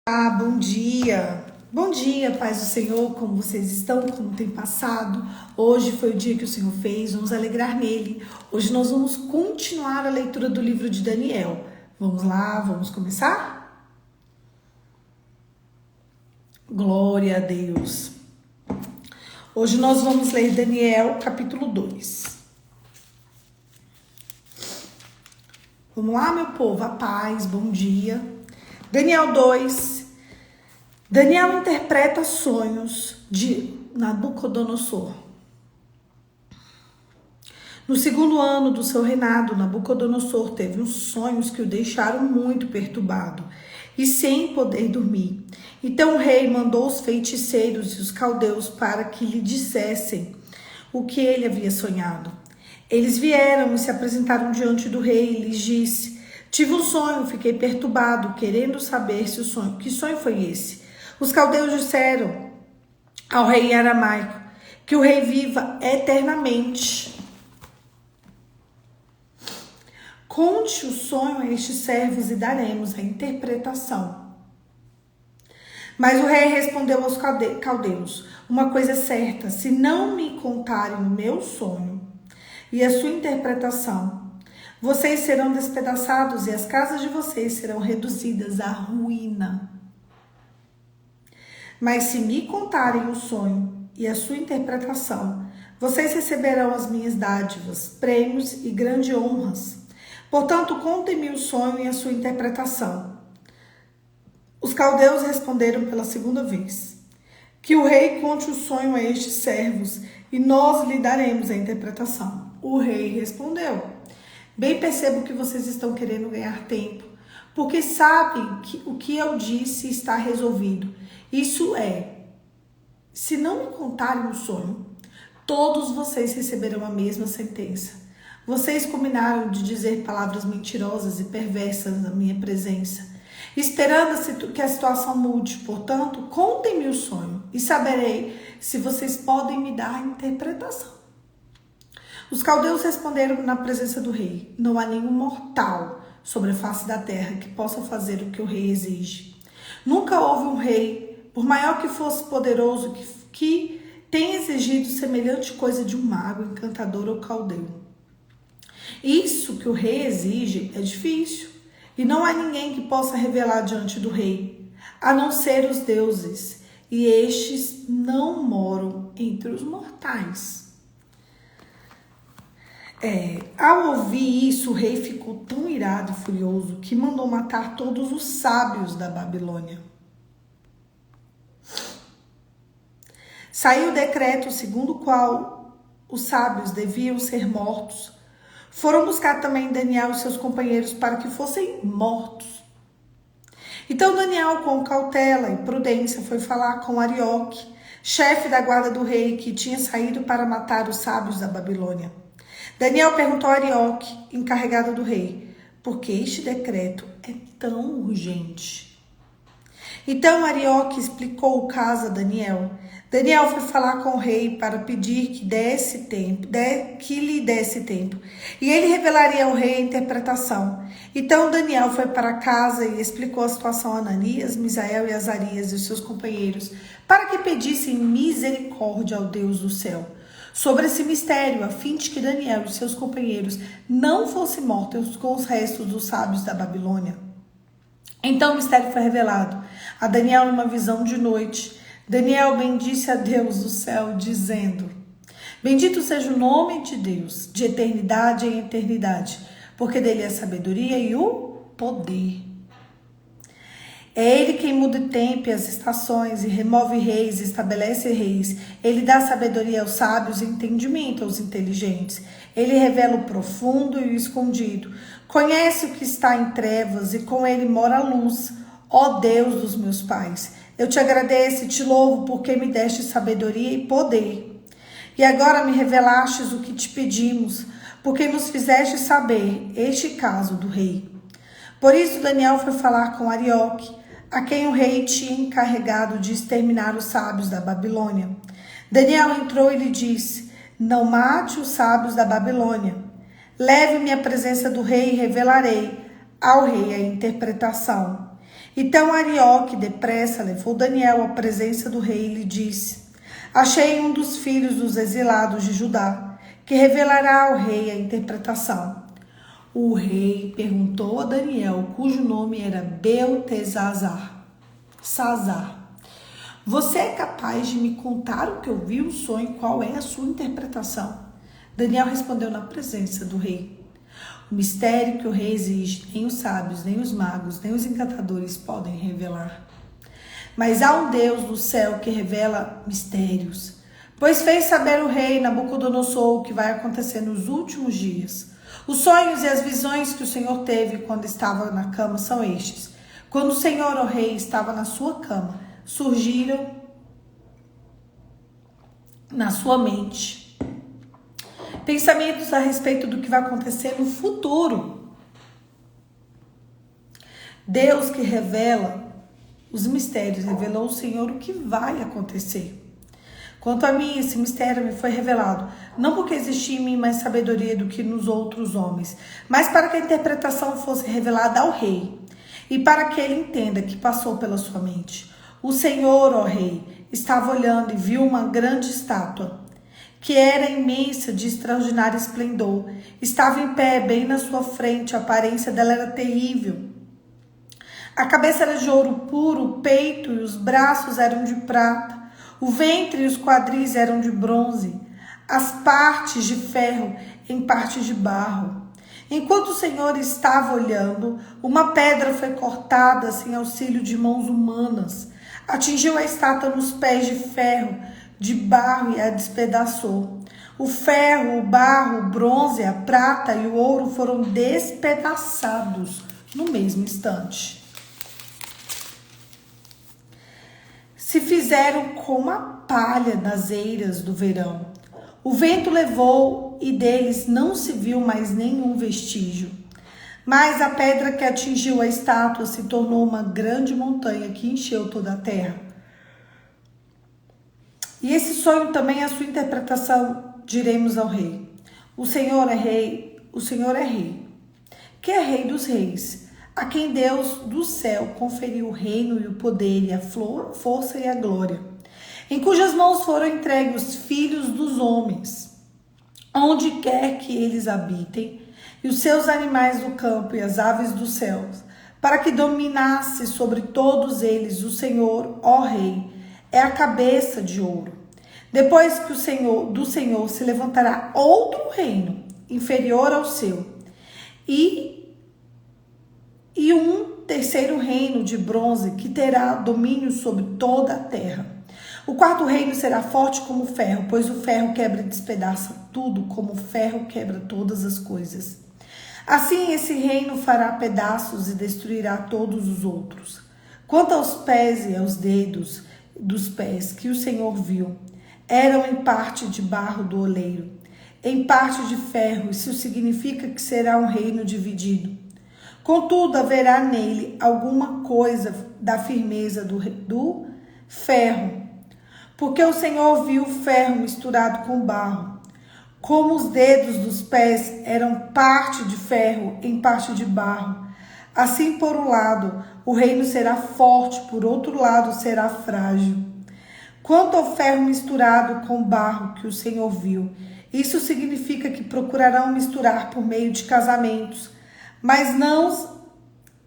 Bom dia! Bom dia, paz do Senhor, como vocês estão, como tem passado? Hoje foi o dia que o Senhor fez, vamos alegrar nele. Hoje nós vamos continuar a leitura do livro de Daniel. Vamos lá, vamos começar? Glória a Deus! Hoje nós vamos ler Daniel, capítulo 2. Vamos lá, meu povo, a paz, bom dia. Daniel 2. Daniel interpreta sonhos de Nabucodonosor. No segundo ano do seu reinado, Nabucodonosor teve uns sonhos que o deixaram muito perturbado e sem poder dormir. Então o rei mandou os feiticeiros e os caldeus para que lhe dissessem o que ele havia sonhado. Eles vieram e se apresentaram diante do rei e lhes disse: tive um sonho, fiquei perturbado, querendo saber que sonho foi esse. Os caldeus disseram ao rei em aramaico: que o rei viva eternamente. Conte o sonho a estes servos e daremos a interpretação. Mas o rei respondeu aos caldeus: uma coisa é certa, se não me contarem o meu sonho e a sua interpretação, vocês serão despedaçados e as casas de vocês serão reduzidas à ruína. Mas se me contarem o sonho e a sua interpretação, vocês receberão as minhas dádivas, prêmios e grandes honras. Portanto, contem-me o sonho e a sua interpretação. Os caldeus responderam pela segunda vez: que o rei conte o sonho a estes servos e nós lhe daremos a interpretação. O rei respondeu: bem percebo que vocês estão querendo ganhar tempo, porque sabem que o que eu disse está resolvido. Isso é, se não me contarem o sonho, todos vocês receberão a mesma sentença. Vocês combinaram de dizer palavras mentirosas e perversas na minha presença, esperando que a situação mude. Portanto, contem-me o sonho e saberei se vocês podem me dar a interpretação. Os caldeus responderam na presença do rei: não há nenhum mortal sobre a face da terra que possa fazer o que o rei exige. Nunca houve um rei, por maior que fosse poderoso, que tenha exigido semelhante coisa de um mago, encantador ou caldeu. Isso que o rei exige é difícil, e não há ninguém que possa revelar diante do rei, a não ser os deuses, e estes não moram entre os mortais. Ao ouvir isso, o rei ficou tão irado e furioso que mandou matar todos os sábios da Babilônia. Saiu o decreto segundo o qual os sábios deviam ser mortos. Foram buscar também Daniel e seus companheiros para que fossem mortos. Então Daniel, com cautela e prudência, foi falar com Arioque, chefe da guarda do rei, que tinha saído para matar os sábios da Babilônia. Daniel perguntou a Arioque, encarregado do rei: por que este decreto é tão urgente? Então Arioque explicou o caso a Daniel. Daniel foi falar com o rei para pedir que lhe desse tempo, e ele revelaria ao rei a interpretação. Então Daniel foi para casa e explicou a situação a Ananias, Misael e Azarias e os seus companheiros, para que pedissem misericórdia ao Deus do céu sobre esse mistério, a fim de que Daniel e seus companheiros não fossem mortos com os restos dos sábios da Babilônia. Então o mistério foi revelado a Daniel numa visão de noite. Daniel bendisse a Deus do céu, dizendo: bendito seja o nome de Deus, de eternidade em eternidade, porque dele é a sabedoria e o poder. É ele quem muda o tempo e as estações, e remove reis, e estabelece reis. Ele dá sabedoria aos sábios e entendimento aos inteligentes. Ele revela o profundo e o escondido. Conhece o que está em trevas, e com ele mora a luz. Ó Deus dos meus pais, eu te agradeço e te louvo porque me deste sabedoria e poder. E agora me revelastes o que te pedimos, porque nos fizeste saber este caso do rei. Por isso Daniel foi falar com Arioque, a quem o rei tinha encarregado de exterminar os sábios da Babilônia. Daniel entrou e lhe disse: não mate os sábios da Babilônia. Leve-me à presença do rei e revelarei ao rei a interpretação. Então Arioque, depressa, levou Daniel à presença do rei e lhe disse: achei um dos filhos dos exilados de Judá, que revelará ao rei a interpretação. O rei perguntou a Daniel, cujo nome era Beltesazar: você é capaz de me contar o que eu vi no sonho? Qual é a sua interpretação? Daniel respondeu na presença do rei: o mistério que o rei exige, nem os sábios, nem os magos, nem os encantadores podem revelar. Mas há um Deus do céu que revela mistérios, pois fez saber o rei Nabucodonosor o que vai acontecer nos últimos dias. Os sonhos e as visões que o Senhor teve quando estava na cama são estes. Quando o Senhor, o rei, estava na sua cama, surgiram na sua mente pensamentos a respeito do que vai acontecer no futuro. Deus que revela os mistérios, revelou ao Senhor o que vai acontecer. Quanto a mim, esse mistério me foi revelado, não porque existia em mim mais sabedoria do que nos outros homens, mas para que a interpretação fosse revelada ao rei, e para que ele entenda que passou pela sua mente. O Senhor, ó rei, estava olhando e viu uma grande estátua, que era imensa, de extraordinário esplendor. Estava em pé, bem na sua frente, a aparência dela era terrível. A cabeça era de ouro puro, o peito e os braços eram de prata, o ventre e os quadris eram de bronze, as partes de ferro em parte de barro. Enquanto o Senhor estava olhando, uma pedra foi cortada sem auxílio de mãos humanas, atingiu a estátua nos pés de ferro, de barro, e a despedaçou. O ferro, o barro, o bronze, a prata e o ouro foram despedaçados no mesmo instante. Se fizeram como a palha nas eiras do verão. O vento levou e deles não se viu mais nenhum vestígio. Mas a pedra que atingiu a estátua se tornou uma grande montanha que encheu toda a terra. E esse sonho também é a sua interpretação, diremos ao rei. O Senhor é rei, que é rei dos reis, a quem Deus do céu conferiu o reino e o poder e a força e a glória, em cujas mãos foram entregues os filhos dos homens, onde quer que eles habitem, e os seus animais do campo e as aves dos céus, para que dominasse sobre todos eles. O Senhor, ó rei, é a cabeça de ouro. Depois que do Senhor se levantará outro reino, inferior ao seu, e um terceiro reino de bronze, que terá domínio sobre toda a terra. O quarto reino será forte como ferro, pois o ferro quebra e despedaça tudo, como o ferro quebra todas as coisas. Assim, esse reino fará pedaços e destruirá todos os outros. Quanto aos pés e aos dedos dos pés que o Senhor viu, eram em parte de barro do oleiro, em parte de ferro. Isso significa que será um reino dividido. Contudo, haverá nele alguma coisa da firmeza do ferro, porque o Senhor viu o ferro misturado com barro. Como os dedos dos pés eram parte de ferro em parte de barro, assim por um lado o reino será forte, por outro lado será frágil. Quanto ao ferro misturado com barro que o Senhor viu, isso significa que procurarão misturar por meio de casamentos, mas não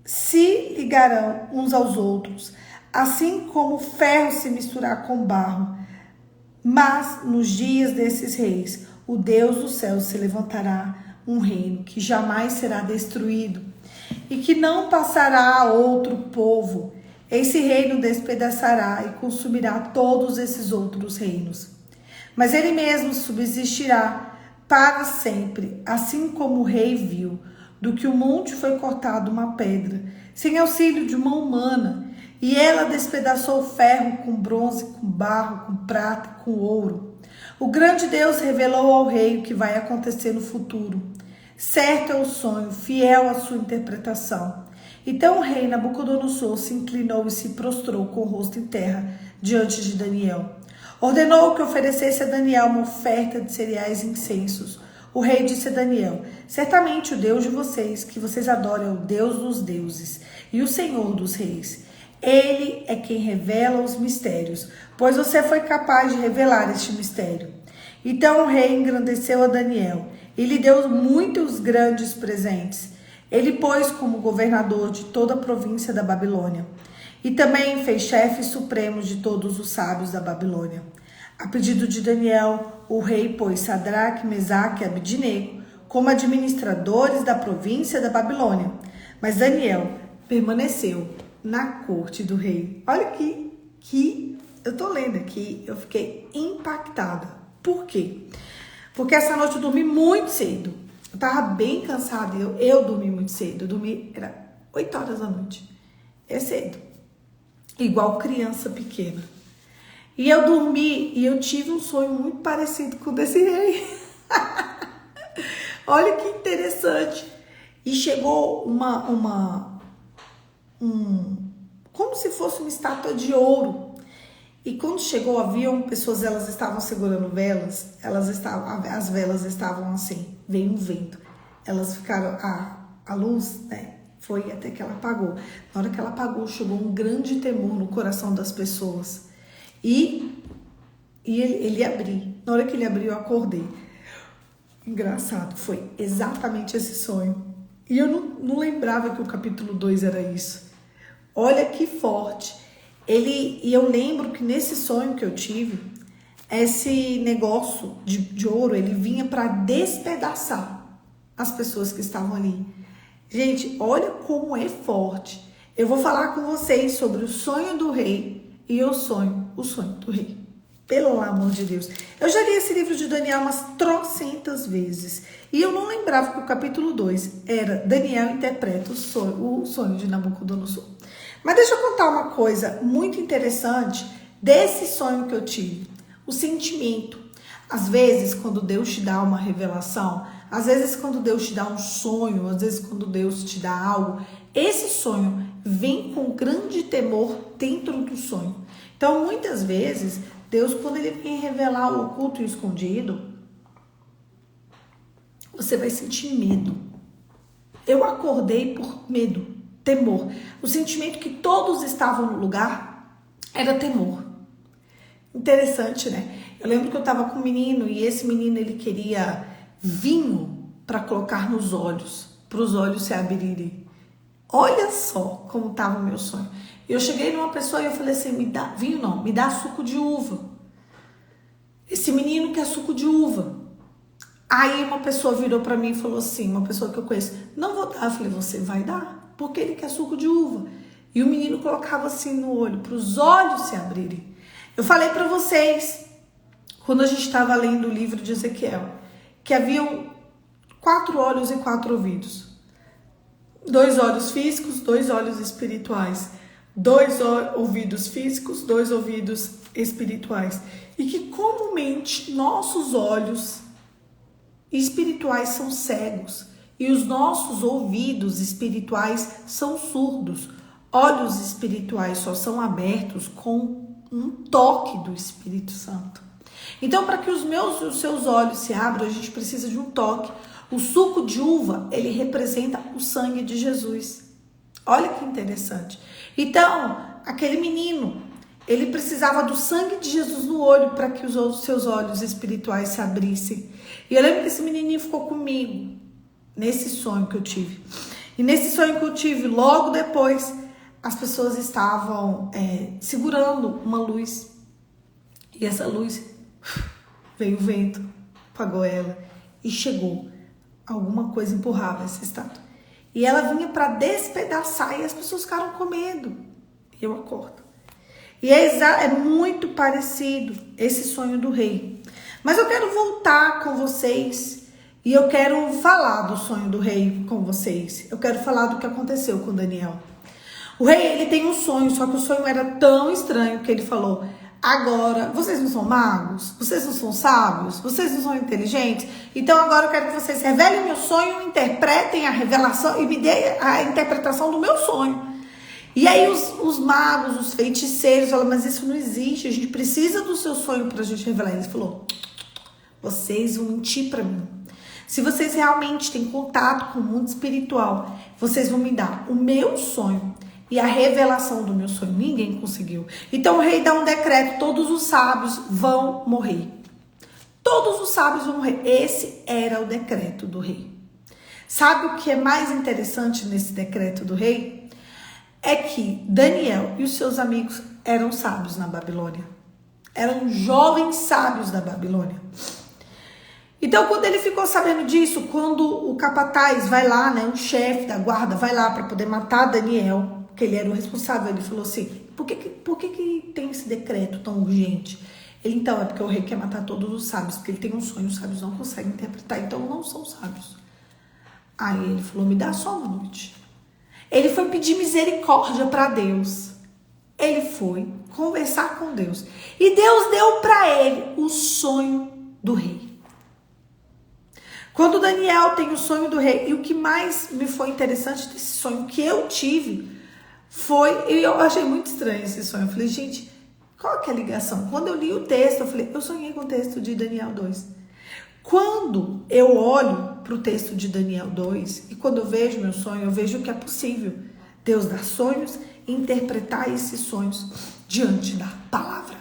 se ligarão uns aos outros, assim como o ferro se misturar com barro. Mas nos dias desses reis, o Deus do céu se levantará um reino que jamais será destruído e que não passará a outro povo. Esse reino despedaçará e consumirá todos esses outros reinos. Mas ele mesmo subsistirá para sempre, assim como o rei viu, do que o monte foi cortado uma pedra, sem auxílio de uma humana, e ela despedaçou o ferro com bronze, com barro, com prata, com ouro. O grande Deus revelou ao rei o que vai acontecer no futuro. Certo é o sonho, fiel à sua interpretação. Então o rei Nabucodonosor se inclinou e se prostrou com o rosto em terra diante de Daniel. Ordenou que oferecesse a Daniel uma oferta de cereais e incensos. O rei disse a Daniel: certamente o Deus de vocês, que vocês adoram, é o Deus dos deuses e o Senhor dos reis. Ele é quem revela os mistérios, pois você foi capaz de revelar este mistério. Então o rei engrandeceu a Daniel e lhe deu muitos grandes presentes. Ele pôs como governador de toda a província da Babilônia e também fez chefes supremos de todos os sábios da Babilônia. A pedido de Daniel, o rei pôs Sadraque, Mesaque e Abednego como administradores da província da Babilônia. Mas Daniel permaneceu na corte do rei. Olha que eu tô lendo aqui, eu fiquei impactada. Por quê? Porque essa noite eu dormi muito cedo. Eu tava bem cansada, eu dormi muito cedo. Eu dormi, era 8 horas da noite. É cedo. Igual criança pequena. E eu dormi e eu tive um sonho muito parecido com o desse rei. Olha que interessante. E chegou como se fosse uma estátua de ouro. E quando chegou, haviam pessoas, elas estavam segurando velas, as velas estavam assim, veio um vento. Elas ficaram, a luz, né, foi até que ela apagou. Na hora que ela apagou, chegou um grande temor no coração das pessoas. E ele abriu. Na hora que ele abriu, eu acordei. Engraçado, foi exatamente esse sonho. E eu não lembrava que o capítulo 2 era isso. Olha que forte. E eu lembro que nesse sonho que eu tive, esse negócio de ouro, ele vinha para despedaçar as pessoas que estavam ali. Gente, olha como é forte. Eu vou falar com vocês sobre o sonho do rei e o sonho do rei. Pelo amor de Deus. Eu já li esse livro de Daniel umas trocentas vezes. E eu não lembrava que o capítulo 2 era Daniel interpreta o sonho de Nabucodonosor. Mas deixa eu contar uma coisa muito interessante desse sonho que eu tive. O sentimento. Às vezes, quando Deus te dá uma revelação, às vezes quando Deus te dá um sonho, às vezes quando Deus te dá algo, esse sonho vem com grande temor dentro do sonho. Então, muitas vezes, Deus, quando ele vem revelar o oculto e o escondido, você vai sentir medo. Eu acordei por medo, temor. O sentimento que todos estavam no lugar era temor. Interessante, né? Eu lembro que eu estava com um menino e esse menino, ele queria vinho para colocar nos olhos, para os olhos se abrirem. Olha só como estava o meu sonho. Eu cheguei numa pessoa e eu falei assim, me dá vinho não, me dá suco de uva. Esse menino quer suco de uva. Aí uma pessoa virou para mim e falou assim, uma pessoa que eu conheço, não vou dar. Eu falei, você vai dar, porque ele quer suco de uva. E o menino colocava assim no olho, para os olhos se abrirem. Eu falei para vocês, quando a gente estava lendo o livro de Ezequiel, que haviam 4 olhos e 4 ouvidos. 2 olhos físicos, 2 olhos espirituais. 2 ouvidos físicos, 2 ouvidos espirituais. E que comumente nossos olhos espirituais são cegos e os nossos ouvidos espirituais são surdos. Olhos espirituais só são abertos com um toque do Espírito Santo. Então, para que os seus olhos se abram, a gente precisa de um toque. O suco de uva, ele representa o sangue de Jesus. Olha que interessante. Então, aquele menino, ele precisava do sangue de Jesus no olho para que os seus olhos espirituais se abrissem. E eu lembro que esse menininho ficou comigo nesse sonho que eu tive. E nesse sonho que eu tive, logo depois, as pessoas estavam segurando uma luz. E essa luz, veio o vento, apagou ela e chegou. Alguma coisa empurrava essa estátua. E ela vinha para despedaçar e as pessoas ficaram com medo. E eu acordo. E é muito parecido esse sonho do rei. Mas eu quero voltar com vocês e eu quero falar do sonho do rei com vocês. Eu quero falar do que aconteceu com Daniel. O rei, ele tem um sonho, só que o sonho era tão estranho que ele falou: agora, vocês não são magos? Vocês não são sábios? Vocês não são inteligentes? Então agora eu quero que vocês revelem o meu sonho, interpretem a revelação e me deem a interpretação do meu sonho. E aí os magos, os feiticeiros falam, mas isso não existe, a gente precisa do seu sonho para a gente revelar. Ele falou, vocês vão mentir para mim. Se vocês realmente têm contato com o mundo espiritual, vocês vão me dar o meu sonho. e a revelação do meu sonho. Ninguém conseguiu. Então o rei dá um decreto, todos os sábios vão morrer. Todos os sábios vão morrer. Esse era o decreto do rei. Sabe o que é mais interessante nesse decreto do rei? É que Daniel e os seus amigos eram sábios na Babilônia. Eram jovens sábios da Babilônia. Então, quando ele ficou sabendo disso, quando o capataz vai lá, né, o chefe da guarda vai lá para poder matar Daniel, que ele era o responsável, ele falou assim, por que tem esse decreto tão urgente? Ele, então, é porque o rei quer matar todos os sábios, porque ele tem um sonho, os sábios não conseguem interpretar, então não são sábios. Aí ele falou, me dá só uma noite. Ele foi pedir misericórdia para Deus. Ele foi conversar com Deus. E Deus deu para ele o sonho do rei. Quando Daniel tem o sonho do rei, e o que mais me foi interessante desse sonho que eu tive, foi, e eu achei muito estranho esse sonho. Eu falei, gente, qual que é a ligação? Quando eu li o texto, eu falei, eu sonhei com o texto de Daniel 2. Quando eu olho para o texto de Daniel 2, e quando eu vejo meu sonho, eu vejo que é possível Deus dar sonhos e interpretar esses sonhos diante da palavra.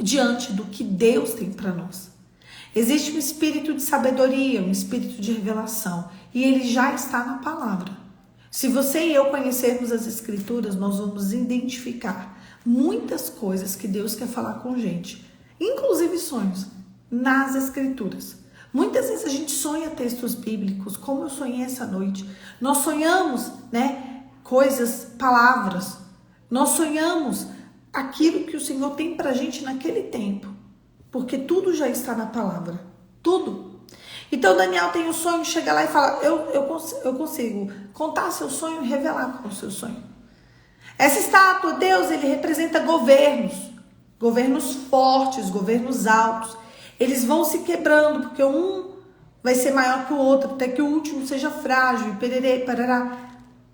Diante do que Deus tem para nós. Existe um espírito de sabedoria, um espírito de revelação, e ele já está na palavra. Se você e eu conhecermos as escrituras, nós vamos identificar muitas coisas que Deus quer falar com a gente, inclusive sonhos, nas escrituras. Muitas vezes a gente sonha textos bíblicos, como eu sonhei essa noite. Nós sonhamos, né, coisas, palavras. Nós sonhamos aquilo que o Senhor tem pra gente naquele tempo. Porque tudo já está na palavra. Tudo. Então Daniel tem um sonho, chega lá e fala, eu consigo contar seu sonho e revelar qual é o seu sonho. Essa estátua, Deus, ele representa governos. Governos fortes, governos altos. Eles vão se quebrando, porque um vai ser maior que o outro, até que o último seja frágil, pererê, parará.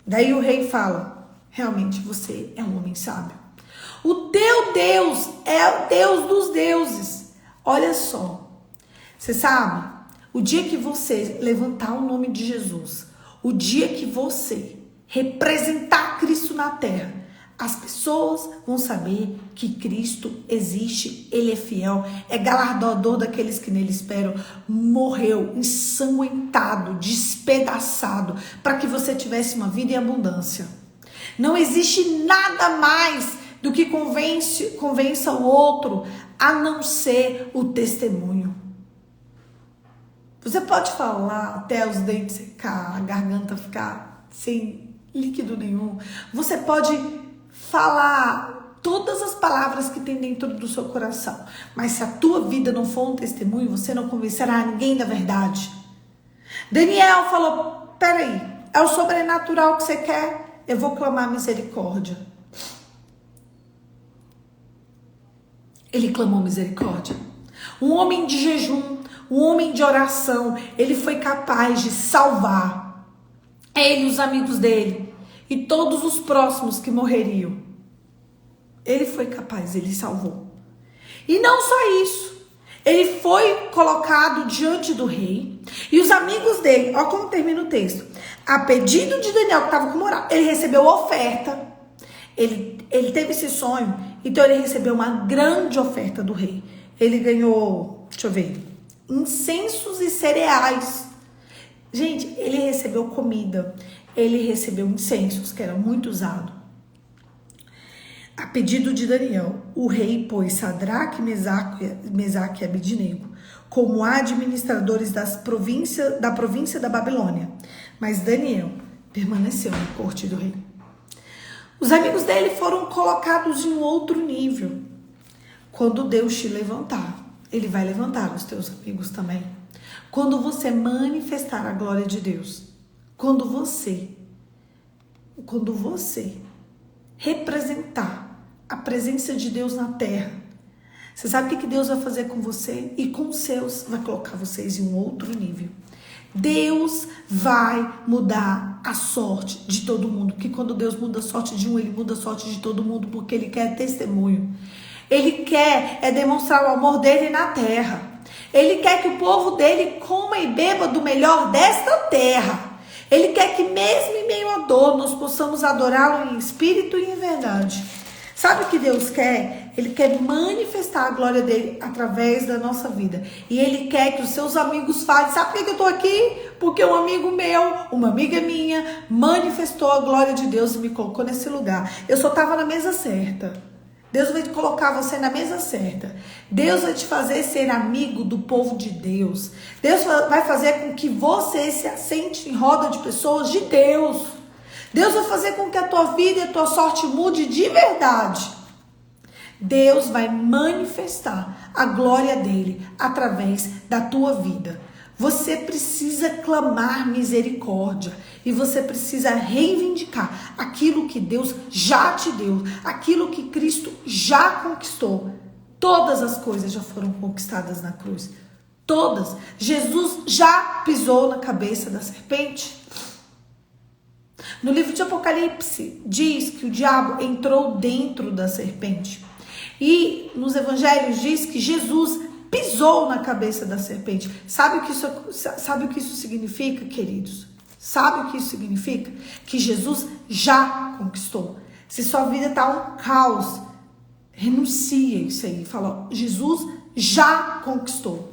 Daí o rei fala, realmente você é um homem sábio. O teu Deus é o Deus dos deuses. Olha só, você sabe, o dia que você levantar o nome de Jesus, o dia que você representar Cristo na terra, as pessoas vão saber que Cristo existe, Ele é fiel, é galardoador daqueles que nele esperam, morreu ensanguentado, despedaçado, para que você tivesse uma vida em abundância. Não existe nada mais do que convença o outro, a não ser o testemunho. Você pode falar até os dentes secar, a garganta ficar sem líquido nenhum. Você pode falar todas as palavras que tem dentro do seu coração. Mas se a tua vida não for um testemunho, você não convencerá ninguém da verdade. Daniel falou, peraí, é o sobrenatural que você quer? Eu vou clamar misericórdia. Ele clamou misericórdia. Um homem de jejum, um homem de oração, ele foi capaz de salvar ele e os amigos dele e todos os próximos que morreriam. Ele foi capaz, ele salvou. E não só isso, ele foi colocado diante do rei e os amigos dele, olha como termina o texto. A pedido de Daniel, que estava com moral, ele recebeu oferta. Ele teve esse sonho, então ele recebeu uma grande oferta do rei. Ele ganhou, deixa eu ver, incensos e cereais. Gente, ele recebeu comida, ele recebeu incensos, que era muito usado. A pedido de Daniel, o rei pôs Sadraque, Mesaque e Abednego como administradores da província da Babilônia. Mas Daniel permaneceu na corte do rei. Os amigos dele foram colocados em um outro nível. Quando Deus te levantar, Ele vai levantar os teus amigos também. Quando você manifestar a glória de Deus, quando você representar a presença de Deus na terra, você sabe o que Deus vai fazer com você? E com os seus, vai colocar vocês em um outro nível. Deus vai mudar a sorte de todo mundo. Porque quando Deus muda a sorte de um, Ele muda a sorte de todo mundo, porque Ele quer testemunho. Ele quer demonstrar o amor dele na terra. Ele quer que o povo dele coma e beba do melhor desta terra. Ele quer que mesmo em meio à dor, nós possamos adorá-lo em espírito e em verdade. Sabe o que Deus quer? Ele quer manifestar a glória dele através da nossa vida. E ele quer que os seus amigos falem, sabe por que eu estou aqui? Porque um amigo meu, uma amiga minha, manifestou a glória de Deus e me colocou nesse lugar. Eu só estava na mesa certa. Deus vai te colocar você na mesa certa. Deus vai te fazer ser amigo do povo de Deus. Deus vai fazer com que você se assente em roda de pessoas de Deus. Deus vai fazer com que a tua vida e a tua sorte mude de verdade. Deus vai manifestar a glória dele através da tua vida. Você precisa clamar misericórdia e você precisa reivindicar aquilo que Deus já te deu, aquilo que Cristo já conquistou. Todas as coisas já foram conquistadas na cruz. Todas. Jesus já pisou na cabeça da serpente. No livro de Apocalipse diz que o diabo entrou dentro da serpente. E nos evangelhos diz que Jesus pisou na cabeça da serpente. Sabe o que isso significa, queridos? Sabe o que isso significa? Que Jesus já conquistou. Se sua vida está um caos, renuncia isso aí. Fala, Jesus já conquistou.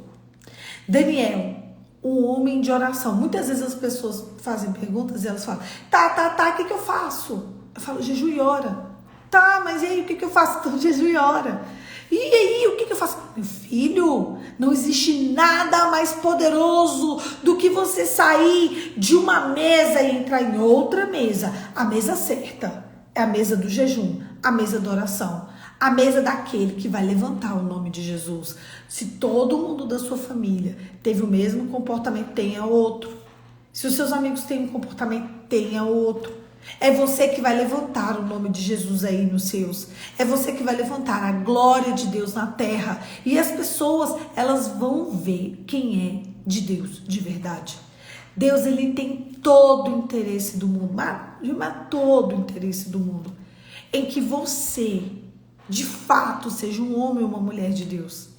Daniel, um homem de oração. Muitas vezes as pessoas fazem perguntas e elas falam, tá, o que eu faço? Eu falo, jejum e ora. Tá, mas e aí, o que eu faço? Então, jejum e ora. E aí, o que eu faço? Meu filho, não existe nada mais poderoso do que você sair de uma mesa e entrar em outra mesa. A mesa certa é a mesa do jejum, a mesa da oração, a mesa daquele que vai levantar o nome de Jesus. Se todo mundo da sua família teve o mesmo comportamento, tenha outro. Se os seus amigos têm um comportamento, tenha outro. É você que vai levantar o nome de Jesus aí nos seus. É você que vai levantar a glória de Deus na terra. E as pessoas, elas vão ver quem é de Deus de verdade. Deus, ele tem todo o interesse do mundo, mas todo o interesse do mundo, em que você, de fato, seja um homem ou uma mulher de Deus.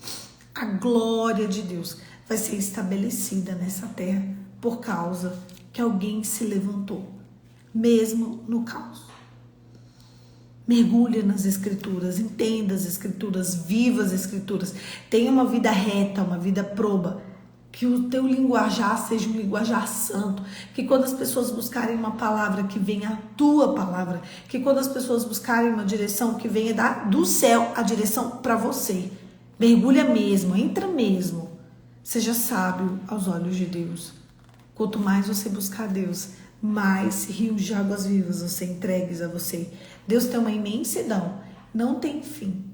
A glória de Deus vai ser estabelecida nessa terra por causa que alguém se levantou. Mesmo no caos. Mergulha nas escrituras, entenda as escrituras, viva as escrituras, tenha uma vida reta, uma vida proba, que o teu linguajar seja um linguajar santo, que quando as pessoas buscarem uma palavra, que venha a tua palavra, que quando as pessoas buscarem uma direção, que venha do céu a direção para você. Mergulha mesmo, entra mesmo, seja sábio aos olhos de Deus. Quanto mais você buscar Deus, mais rios de águas vivas você entregues a você. Deus tem uma imensidão, não tem fim.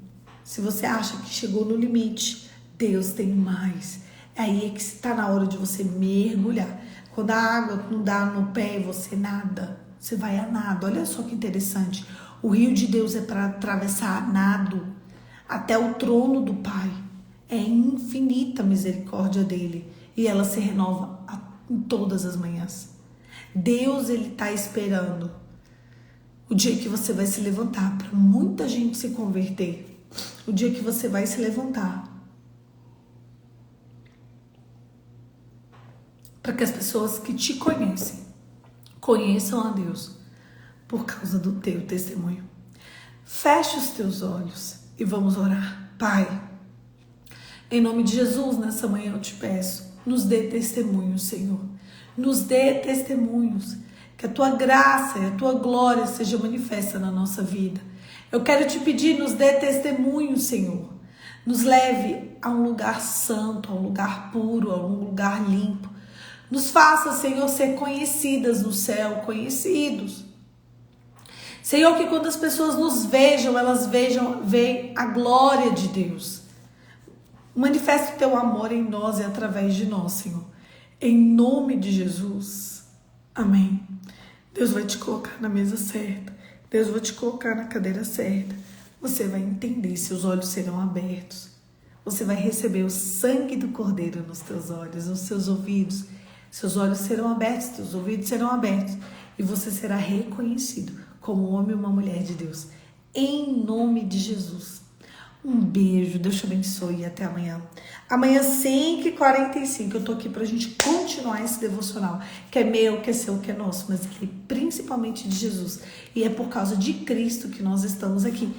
Se você acha que chegou no limite, Deus tem mais. Aí é que está na hora de você mergulhar. Quando a água não dá no pé, você nada. Você vai a nado. Olha só que interessante. O rio de Deus é para atravessar a nado até o trono do Pai. É infinita a misericórdia dele e ela se renova em todas as manhãs. Deus, ele está esperando o dia que você vai se levantar para muita gente se converter. O dia que você vai se levantar para que as pessoas que te conhecem conheçam a Deus por causa do teu testemunho. Feche os teus olhos e vamos orar. Pai, em nome de Jesus, nessa manhã eu te peço, nos dê testemunhos, Senhor. Nos dê testemunhos, que a tua graça e a tua glória seja manifesta na nossa vida. Eu quero te pedir, nos dê testemunhos, Senhor. Nos leve a um lugar santo, a um lugar puro, a um lugar limpo. Nos faça, Senhor, ser conhecidas no céu, conhecidos. Senhor, que quando as pessoas nos vejam, elas veem a glória de Deus. Manifesta o teu amor em nós e através de nós, Senhor. Em nome de Jesus. Amém. Deus vai te colocar na mesa certa. Deus vai te colocar na cadeira certa. Você vai entender, seus olhos serão abertos. Você vai receber o sangue do Cordeiro nos teus olhos, nos seus ouvidos. Seus olhos serão abertos, seus ouvidos serão abertos. E você será reconhecido como um homem e uma mulher de Deus. Em nome de Jesus. Um beijo, Deus te abençoe e até amanhã. Amanhã, 5h45, eu tô aqui pra gente continuar esse devocional, que é meu, que é seu, que é nosso, mas que principalmente de Jesus. E é por causa de Cristo que nós estamos aqui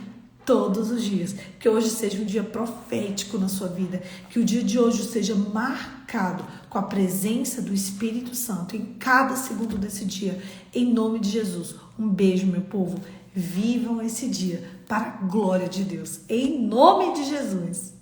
todos os dias. Que hoje seja um dia profético na sua vida, que o dia de hoje seja marcado com a presença do Espírito Santo em cada segundo desse dia, em nome de Jesus. Um beijo, meu povo. Vivam esse dia para a glória de Deus, em nome de Jesus.